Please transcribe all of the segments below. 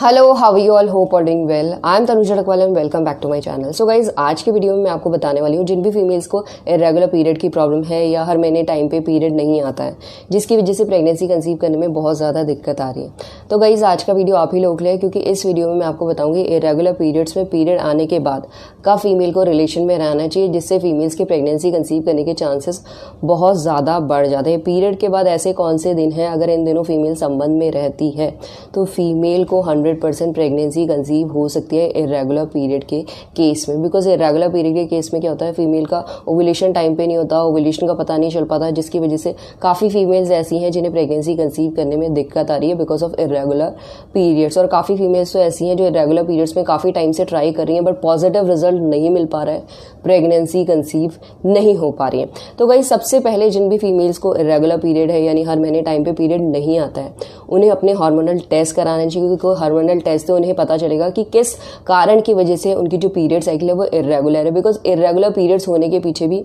Hello, how you all, hope all doing well. I am Tanuja Rakhwal and welcome back to my channel. So guys, आज के video में मैं आपको बताने वाली हूँ जिन भी फीमेल्स को इरेगुलर पीरियड की प्रॉब्लम है या हर महीने टाइम पे पीरियड नहीं आता है, जिसकी वजह से प्रेगनेंसी कंसीव करने में बहुत ज़्यादा दिक्कत आ रही है। तो गाइज, आज का वीडियो आप ही लोगों के लिए, क्योंकि इस वीडियो में मैं आपको बताऊंगी इरेगुलर पीरियड्स में पीरियड आने के बाद कब फीमेल को रिलेशन में रहना चाहिए, जिससे फीमेल्स के प्रेगनेंसी कंसीव करने के चांसेस बहुत ज़्यादा बढ़ जाते हैं। पीरियड के बाद ऐसे कौन से दिन हैं, अगर इन दिनों फीमेल संबंध में रहती है तो फीमेल को 100% प्रेगनेंसी कंसीव हो सकती है इरेगुलर पीरियड के केस में। बिकॉज इरेगुलर पीरियड के केस में क्या होता है, फीमेल का ओव्यूलेशन टाइम पे नहीं होता, ओव्यूलेशन का पता नहीं चल पाता, जिसकी वजह से काफ़ी फीमेल्स ऐसी हैं जिन्हें प्रेगनेंसी कंसीव करने में दिक्कत आ रही है बिकॉज ऑफ इरेगुलर पीरियड्स। और काफ़ी फीमेल्स तो ऐसी हैं जो इरेगुलर पीरियड्स में काफ़ी टाइम से ट्राई कर रही हैं बट पॉजिटिव रिजल्ट नहीं मिल पा रहा है, प्रेगनेंसी कंसीव नहीं हो पा रही है। तो गाइस, सबसे पहले जिन भी फीमेल्स को इरेगुलर पीरियड है यानी हर महीने टाइम पे पीरियड नहीं आता है, उन्हें अपने हार्मोनल टेस्ट कराना चाहिए, क्योंकि हार्मोनल टेस्ट से उन्हें पता चलेगा कि किस कारण की वजह से उनकी जो पीरियड साइकिल है वो इरेगुलर है। बिकॉज इरेगुलर पीरियड्स होने के पीछे भी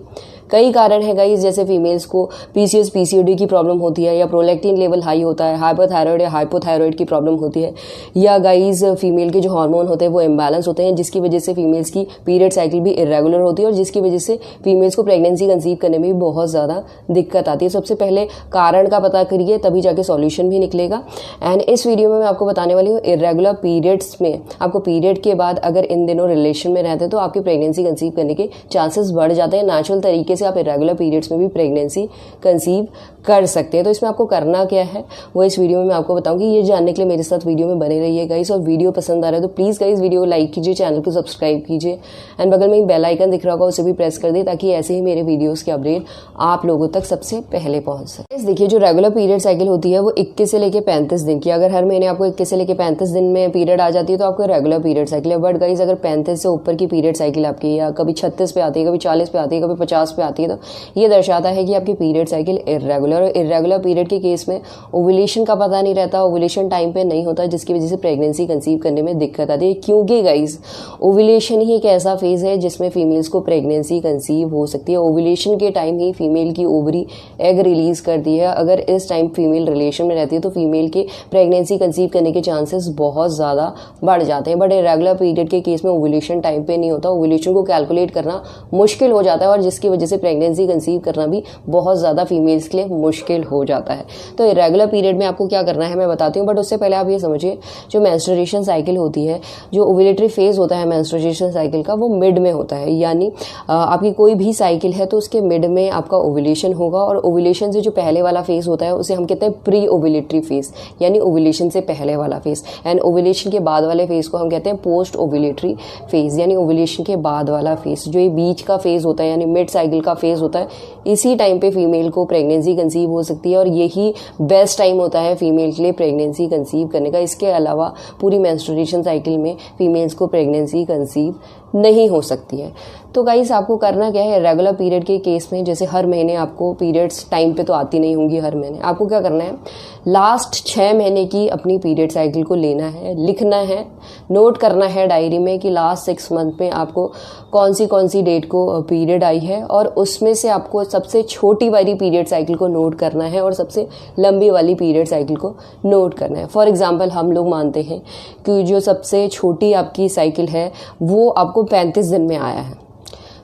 कई कारण है गाइस, जैसे फीमेल्स को पीसीओएस पीसीओडी की प्रॉब्लम होती है, या प्रोलैक्टिन लेवल हाई होता है, हाइपोथायराइड या हाइपोथायराइड की प्रॉब्लम होती है, या गाइस फीमेल के जो हार्मोन होते हैं वो इम्बैलेंस होते हैं, जिसकी वजह से फीमेल्स की पीरियड साइकिल भी इरेगुलर होती है और जिसकी वजह से फीमेल्स को प्रेगनेंसी कंसीव करने में भी बहुत ज़्यादा दिक्कत आती है। सबसे पहले कारण का पता करिए, तभी जाके सॉल्यूशन भी निकलेगा। एंड इस वीडियो में मैं आपको बताने वाली हूँ इरेगुलर पीरियड्स में आपको पीरियड के बाद अगर इन दिनों रिलेशन में रहते हैं तो आपकी प्रेगनेंसी कंसीव करने के चांसेस बढ़ जाते हैं। नेचुरल तरीके से आप इरेगुलर पीरियड्स में भी प्रेगनेंसी कंसीव कर सकते हैं। तो इसमें आपको करना क्या है वो इस वीडियो में मैं आपको बताऊंगी। ये जानने के लिए मेरे साथ वीडियो में बने रहिए गाइस, और वीडियो पसंद आ रहा है तो प्लीज़ गाइस वीडियो लाइक कीजिए, चैनल को सब्सक्राइब कीजिए एंड बगल में एक बेल आइकन दिख रहा होगा उसे भी प्रेस कर दे, ताकि ऐसे ही मेरे वीडियोज़ के अपडेट आप लोगों तक सबसे पहले पहुँच सके। देखिए, जो रेगुलर पीरियड साइकिल होती है वो 21 से लेकर 35 दिन की। अगर हर महीने आपको 21 से लेकर 35 दिन में पीरियड आ जाती है तो आपको रेगुलर पीरियड साइकिल है। बट गाइस, अगर 35 से ऊपर की पीरियड साइकिल आपकी या कभी 36 पे आती है, कभी 40 पे आती है, कभी 50 पे आती है, तो ये दर्शाता है कि आपकी पीरियड साइकिल इरेगुलर। और इरेगुलर पीरियड के केस में ओव्यूलेशन का पता नहीं रहता, ओव्यूलेशन टाइम पे नहीं होता, जिसकी वजह से प्रेगनेंसी कंसीव करने में दिक्कत आती है। क्योंकि गाइस, ओव्यूलेशन ही एक ऐसा फेज है जिसमें फीमेल्स को प्रेगनेंसी कंसीव हो सकती है। ओव्यूलेशन के टाइम ही फीमेल की ओवरी एग रिलीज करती है। अगर इस टाइम फीमेल रिलेशन में रहती है तो फीमेल के प्रेगनेंसी कंसीव करने के चांसेस बहुत ज़्यादा बढ़ जाते हैं। बट इरेगुलर पीरियड के केस में ओव्यूलेशन टाइम पे नहीं होता, ओव्यूलेशन को कैलकुलेट करना मुश्किल हो जाता है और जिसकी वजह से प्रेगनेंसी कंसीव करना भी बहुत ज़्यादा फीमेल्स के लिए मुश्किल हो जाता है। तो इरेगुलर पीरियड में आपको क्या करना है मैं बताती हूँ, बट उससे पहले आप ये समझिए, जो मेंस्ट्रुएशन साइकिल होती है, जो ओव्यूलेटरी फेज होता है मेंस्ट्रुएशन साइकिल का, वो मिड में होता है। यानी आपकी कोई भी साइकिल है तो उसके मिड में आपका ओव्यूलेशन होगा, और ओव्यूलेशन से जो पहले वाला फेज होता है उसे हम कहते हैं प्री ओव्यूलेटरी फेज, यानी ओव्यूलेशन से पहले वाला फेज। एंड ओव्यूलेशन के बाद वाले फेज को हम कहते हैं पोस्ट ओव्यूलेटरी फेज, यानी ओव्यूलेशन के बाद वाला फेज। जो ये बीच का फेज होता है यानी मिड साइकिल का फेज होता है, इसी टाइम पे फीमेल को प्रेगनेंसी कंसीव हो सकती है और यही बेस्ट टाइम होता है फीमेल के लिए प्रेगनेंसी कंसीव करने का। इसके अलावा पूरी मेंस्ट्रुएशन साइकिल में फीमेल्स को प्रेगनेंसी कंसीव नहीं हो सकती है। तो गाइस, आपको करना क्या है, रेगुलर पीरियड के केस में जैसे हर महीने आपको पीरियड्स टाइम पे तो आती नहीं होंगी हर महीने, आपको क्या करना है, लास्ट 6 महीने की अपनी पीरियड साइकिल को लेना है, लिखना है, नोट करना है डायरी में कि लास्ट 6 मंथ में आपको कौन सी डेट को पीरियड आई है, और उसमें से आपको सबसे छोटी वाली पीरियड साइकिल को नोट करना है और सबसे लंबी वाली पीरियड साइकिल को नोट करना है। फॉर एग्जाम्पल, हम लोग मानते हैं कि जो सबसे छोटी आपकी साइकिल है वो आपको 35 दिन में आया है,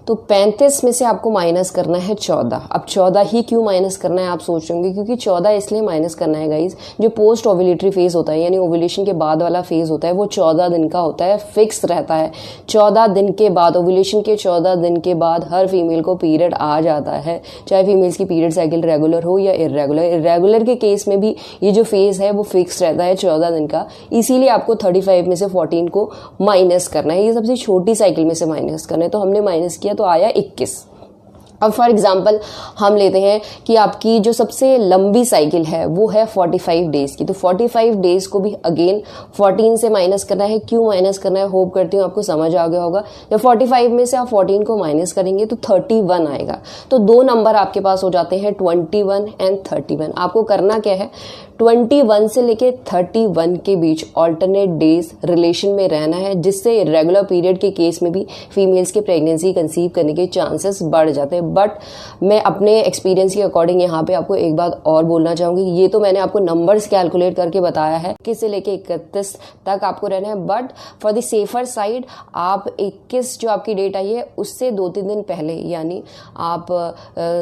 तो 35 में से आपको माइनस करना है 14। अब 14 ही क्यों माइनस करना है आप सोचेंगे, क्योंकि 14 इसलिए माइनस करना है गाइज, जो पोस्ट ओव्यूलेटरी फेज होता है यानी ओव्यूलेशन के बाद वाला फेज होता है वो 14 दिन का होता है, फिक्स रहता है। 14 दिन के बाद, ओव्यूलेशन के 14 दिन के बाद हर फीमेल को पीरियड आ जाता है, चाहे फीमेल्स की पीरियड साइकिल रेगुलर हो या इरेगुलर। इरेगुलर के केस में भी ये जो फेज है वो फिक्स रहता है 14 दिन का, इसीलिए आपको 35 में से 14 को माइनस करना है। ये सबसे छोटी साइकिल में से माइनस करना है, तो हमने माइनस किया तो आया 21। अब फॉर एग्जाम्पल हम लेते हैं कि आपकी जो सबसे लंबी साइकिल है वो है 45 डेज की, तो 45 डेज को भी अगेन 14 से माइनस करना है। क्यों माइनस करना है, होप करती हूँ आपको समझ आ गया होगा। जब 45 में से आप 14 को माइनस करेंगे तो 31 आएगा, तो 2 नंबर आपके पास हो जाते हैं 21 एंड 31। आपको करना क्या है, 21 से लेके 31 के बीच ऑल्टरनेट डेज रिलेशन में रहना है, जिससे इरेगुलर पीरियड के केस में भी फीमेल्स के प्रेगनेंसी कंसीव करने के चांसेस बढ़ जाते हैं। बट मैं अपने एक्सपीरियंस के अकॉर्डिंग यहाँ पे आपको एक बात और बोलना चाहूँगी, ये तो मैंने आपको नंबर्स कैलकुलेट करके बताया है, 21 से लेके 31 तक आपको रहना है। But for the safer side आप 21 जो आपकी डेट आई है उससे 2-3 दिन पहले, यानी आप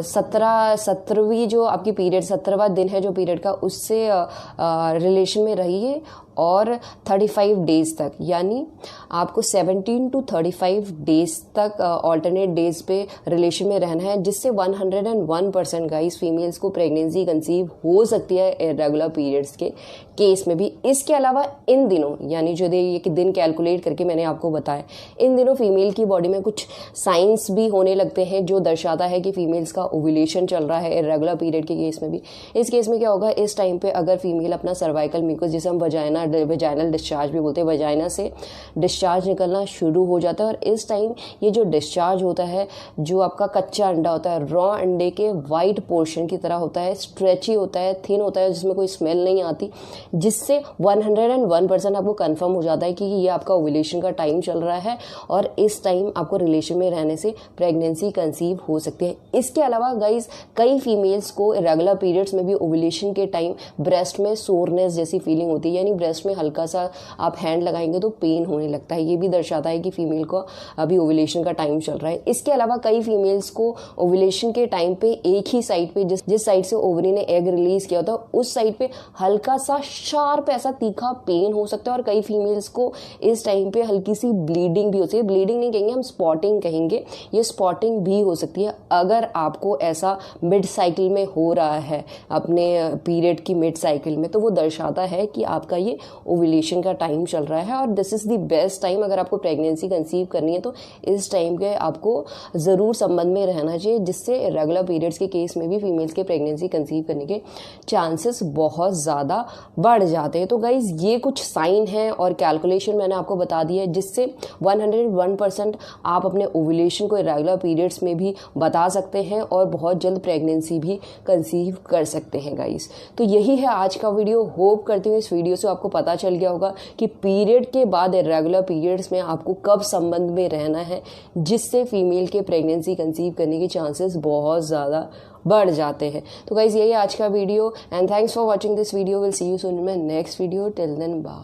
17वीं जो आपकी पीरियड 17वां दिन है जो पीरियड का, उससे रिलेशन में रहिए और 35 डेज तक, यानी आपको 17 to 35 डेज तक ऑल्टरनेट डेज पे रिलेशन में रहना है, जिससे 101% गाइस फीमेल्स को प्रेगनेंसी कंसीव हो सकती है इरेगुलर पीरियड्स के केस में भी। इसके अलावा इन दिनों, यानी जो ये दिन कैलकुलेट करके मैंने आपको बताया, इन दिनों फीमेल की बॉडी में कुछ साइंस भी होने लगते हैं जो दर्शाता है कि फीमेल्स का ओव्यूलेशन चल रहा है इरेगुलर पीरियड के केस में भी। इस केस में क्या होगा, इस टाइम पे अगर फीमेल अपना सर्वाइकल म्यूकस, जिसे हम वजाइनल डिस्चार्ज भी बोलते हैं, वजाइना से डिस्चार्ज निकलना शुरू हो जाता है। और इस टाइम ये जो डिस्चार्ज होता है, जो आपका कच्चा अंडा होता है, रॉ अंडे के वाइट पोर्शन की तरह होता है, स्ट्रेची होता है, थिन होता है, जिसमें कोई स्मेल नहीं आती, जिससे 101% आपको कंफर्म हो जाता है कि ये आपका ओव्यूलेशन का टाइम चल रहा है और इस टाइम आपको रिलेशन में रहने से प्रेगनेंसी कंसीव हो सकती है। इसके अलावा गाइज कई फीमेल्स को इरेगुलर पीरियड्स में भी ओव्यूलेशन के टाइम ब्रेस्ट में सोरनेस जैसी फीलिंग होती है, यानी ब्रेस्ट में हल्का सा आप हैंड लगाएंगे तो पेन होने लगता है। ये भी दर्शाता है कि फीमेल को अभी ओव्यूलेशन का टाइम चल रहा है। इसके अलावा कई फीमेल्स को ओव्यूलेशन के टाइम पे एक ही साइड पे, जिस साइड से ओवरी ने एग रिलीज किया होता है, उस साइड पे हल्का सा शार्प ऐसा तीखा पेन हो सकता है। और कई फीमेल्स को इस टाइम पे हल्की सी ब्लीडिंग भी होती है। ब्लीडिंग नहीं कहेंगे हम, स्पॉटिंग कहेंगे। ये स्पॉटिंग भी हो सकती है। अगर आपको ऐसा मिड साइकिल में हो रहा है, अपने पीरियड की मिड साइकिल में, तो वो दर्शाता है कि आपका ये ओव्यूलेशन का टाइम चल रहा है। और this is the best time अगर आपको प्रेगनेंसी कंसीव करनी है, तो इस टाइम के आपको ज़रूर संबंध में रहना चाहिए, जिससे रेगुलर पीरियड्स के केस में भी फीमेल्स के प्रेगनेंसी कंसीव करने के चांसेस बहुत ज़्यादा बढ़ जाते हैं। तो गाइज ये कुछ साइन है और कैलकुलेशन मैंने आपको बता दी है, जिससे 101% आप अपने ओव्यूलेशन को इरेगुलर पीरियड्स में भी बता सकते हैं और बहुत जल्द प्रेगनेंसी भी कंसीव कर सकते हैं गाइज। तो यही है आज का वीडियो। होप करती हूँ इस वीडियो से आपको पता चल गया होगा कि पीरियड के बाद इरेगुलर पीरियड्स में आपको कब संबंध में रहना है, जिससे फीमेल के प्रेगनेंसी कंसीव करने के चांसेस बहुत ज़्यादा बढ़ जाते हैं। तो गाइज यही आज का video and thanks for watching this video. Will see you soon in my next video. Till then bye.